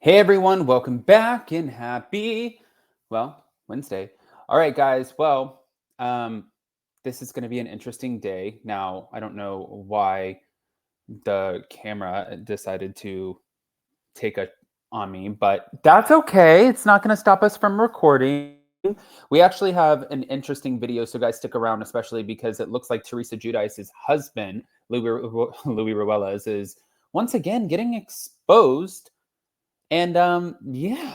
Hey everyone, welcome back and happy, Wednesday. All right, guys. Um, this is going to be an interesting day. Now, I don't know why the camera decided to take a on me, but that's okay. It's not going to stop us from recording. We actually have an interesting video, so guys, stick around, especially because it looks like Teresa Giudice's husband, Louis Ruelas, is once again getting exposed. And yeah,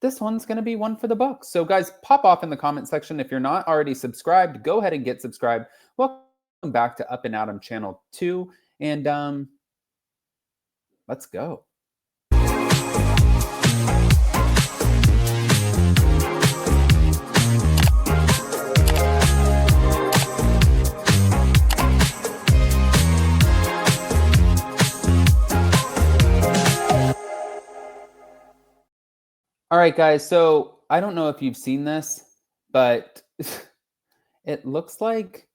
this one's going to be one for the books. So, guys, pop off in the comment section. If you're not already subscribed, go ahead and get subscribed. Welcome back to Up and Adam Channel 2. And let's go. All right, guys. So, I don't know if you've seen this, but it looks like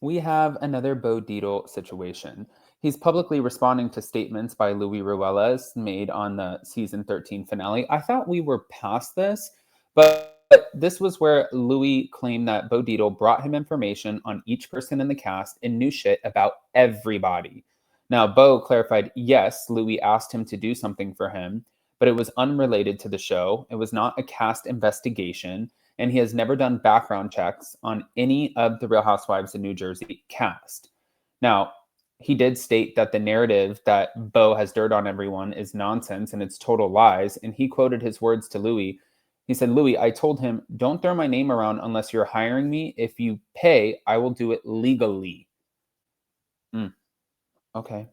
we have another Bo Dietl situation. He's publicly responding to statements by Luis Ruelas made on the season 13 finale. I thought we were past this, but this was where Louis claimed that Bo Dietl brought him information on each person in the cast and knew shit about everybody. Now, Bo clarified, yes, Louis asked him to do something for him, but it was unrelated to the show. It was not a cast investigation, and he has never done background checks on any of the Real Housewives of New Jersey cast. Now, he did state that the narrative that Bo has dirt on everyone is nonsense and it's total lies. And he quoted his words to Louis. He said, Louis, I told him, don't throw my name around unless you're hiring me. If you pay, I will do it legally. Okay.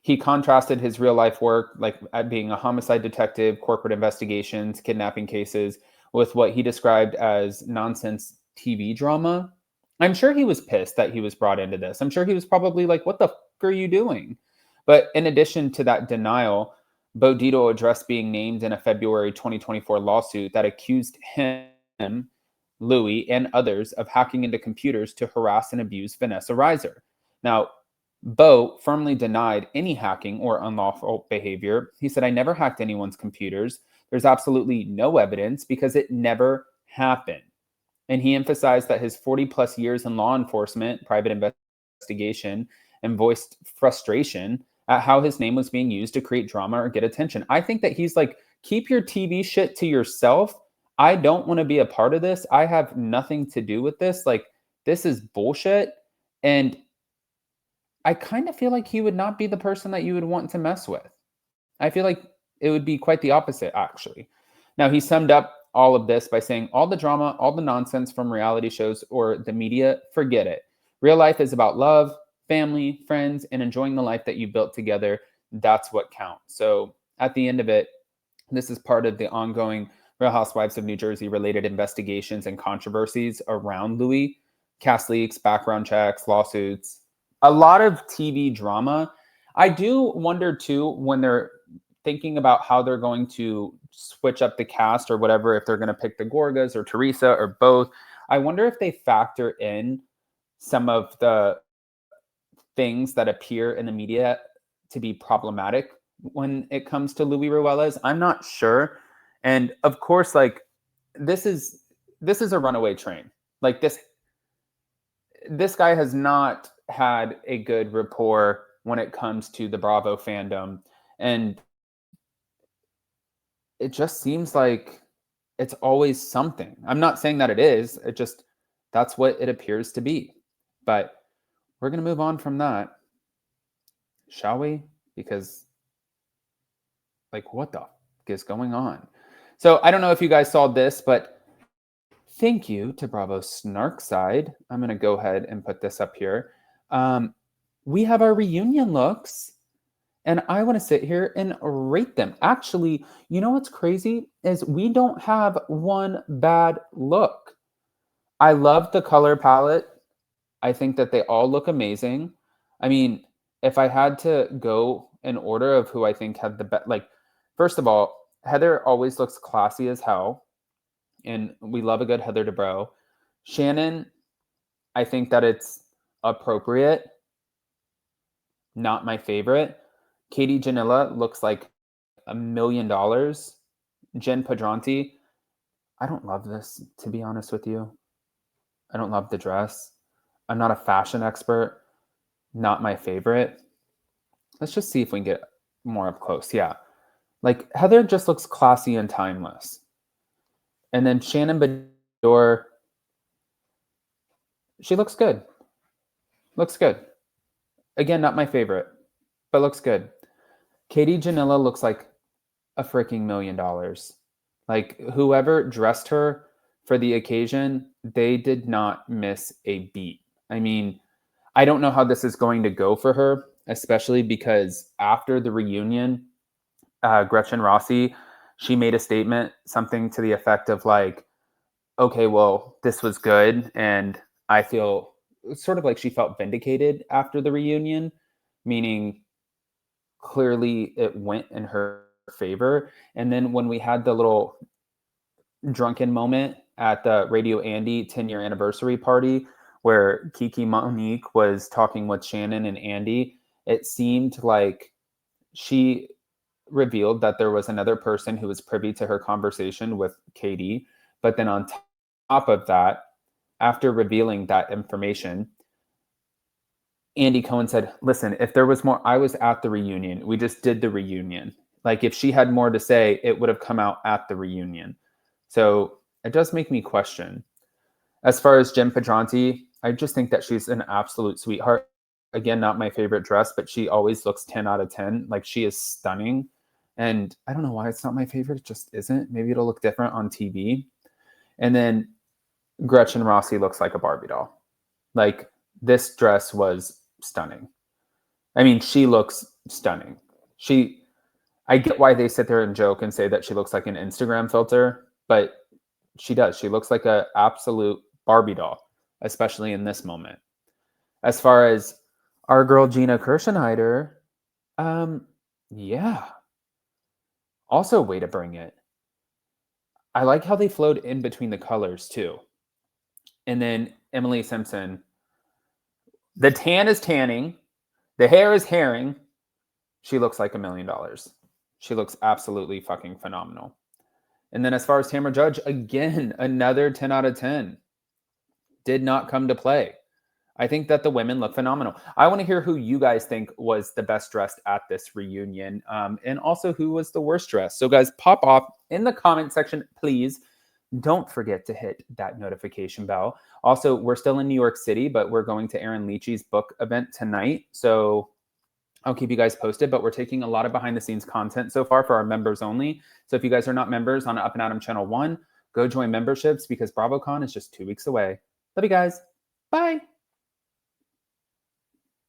He contrasted his real life work, like at being a homicide detective, corporate investigations, kidnapping cases, with what he described as nonsense TV drama. I'm sure he was pissed that he was brought into this. I'm sure he was probably like, what the fuck are you doing? But in addition to that denial, Bo Dietl addressed being named in a February 2024 lawsuit that accused him, Louis, and others of hacking into computers to harass and abuse Vanessa Reiser. Now, Bo firmly denied any hacking or unlawful behavior. He said, I never hacked anyone's computers. There's absolutely no evidence because it never happened. And he emphasized that his 40 plus years in law enforcement, private investigation, and voiced frustration at how his name was being used to create drama or get attention. I think that he's like, keep your TV shit to yourself. I don't want to be a part of this. I have nothing to do with this. Like, this is bullshit. And I kind of feel like he would not be the person that you would want to mess with. I feel like it would be quite the opposite, actually. Now, he summed up all of this by saying, all the drama, all the nonsense from reality shows or the media, forget it. Real life is about love, family, friends, and enjoying the life that you built together. That's what counts. So at the end of it, this is part of the ongoing Real Housewives of New Jersey related investigations and controversies around Louis, cast leaks, background checks, lawsuits, a lot of TV drama. I do wonder too when they're thinking about how they're going to switch up the cast or whatever, if they're going to pick the Gorgas or Teresa or both. I wonder if they factor in some of the things that appear in the media to be problematic when it comes to Louis Ruelas. I'm not sure. And of course, like this is a runaway train. Like this guy has not had a good rapport when it comes to the Bravo fandom. And it just seems like it's always something. I'm not saying that it is. It just, that's what it appears to be. But we're going to move on from that, shall we? Because, like, what the is going on? So I don't know if you guys saw this, but thank you to Bravo Snark Side. I'm going to go ahead and put this up here. We have our reunion looks, and I want to sit here and rate them. Actually, you know what's crazy is we don't have one bad look. I love the color palette. I think that they all look amazing. I mean, if I had to go in order of who I think had the best, like, first of all, Heather always looks classy as hell, and we love a good Heather Dubrow. Shannon, I think that it's appropriate, not my favorite. Katie Janilla looks like $1 million. Jen Pedranti, I don't love this, to be honest with you. I don't love the dress. I'm not a fashion expert. Not my favorite. Let's just see if we can get more up close. Yeah. Like Heather just looks classy and timeless. And then Shannon Bedore, she looks good. Looks good. Again, not my favorite, but looks good. Katie Janela looks like a freaking $1 million. Like whoever dressed her for the occasion, they did not miss a beat. I mean, I don't know how this is going to go for her, especially because after the reunion, Gretchen Rossi, she made a statement, something to the effect of like, okay, well, this was good. And I feel sort of like she felt vindicated after the reunion, meaning clearly it went in her favor. And then when we had the little drunken moment at the Radio Andy 10-year anniversary party where Kiki Monique was talking with Shannon and Andy, it seemed like she revealed that there was another person who was privy to her conversation with Katie. But then on top of that, after revealing that information, Andy Cohen said, listen, if there was more, I was at the reunion. We just did the reunion. Like if she had more to say, it would have come out at the reunion. So it does make me question. As far as Jen Pedranti, I just think that she's an absolute sweetheart. Again, not my favorite dress, but she always looks 10 out of 10. Like she is stunning. And I don't know why it's not my favorite. It just isn't. Maybe it'll look different on TV. And then Gretchen Rossi looks like a Barbie doll. Like this dress was stunning. I mean, she looks stunning. I get why they sit there and joke and say that she looks like an Instagram filter, but she does. She looks like an absolute Barbie doll, especially in this moment. As far as our girl Gina Kirschenheiter, yeah. Also, way to bring it. I like how they flowed in between the colors too. And then Emily Simpson, the tan is tanning, the hair is hairing. She looks like $1 million. She looks absolutely fucking phenomenal. And then as far as Tamra Judge, again, another 10 out of 10. Did not come to play. I think that the women look phenomenal. I want to hear who you guys think was the best dressed at this reunion, and also who was the worst dressed. So guys, pop off in the comment section, please. Don't forget to hit that notification bell. Also, we're still in New York City, but we're going to Aaron Leachy's book event tonight. So I'll keep you guys posted, but we're taking a lot of behind the scenes content so far for our members only. So if you guys are not members on Up and Adam Channel 1, go join memberships because BravoCon is just 2 weeks away. Love you guys. Bye.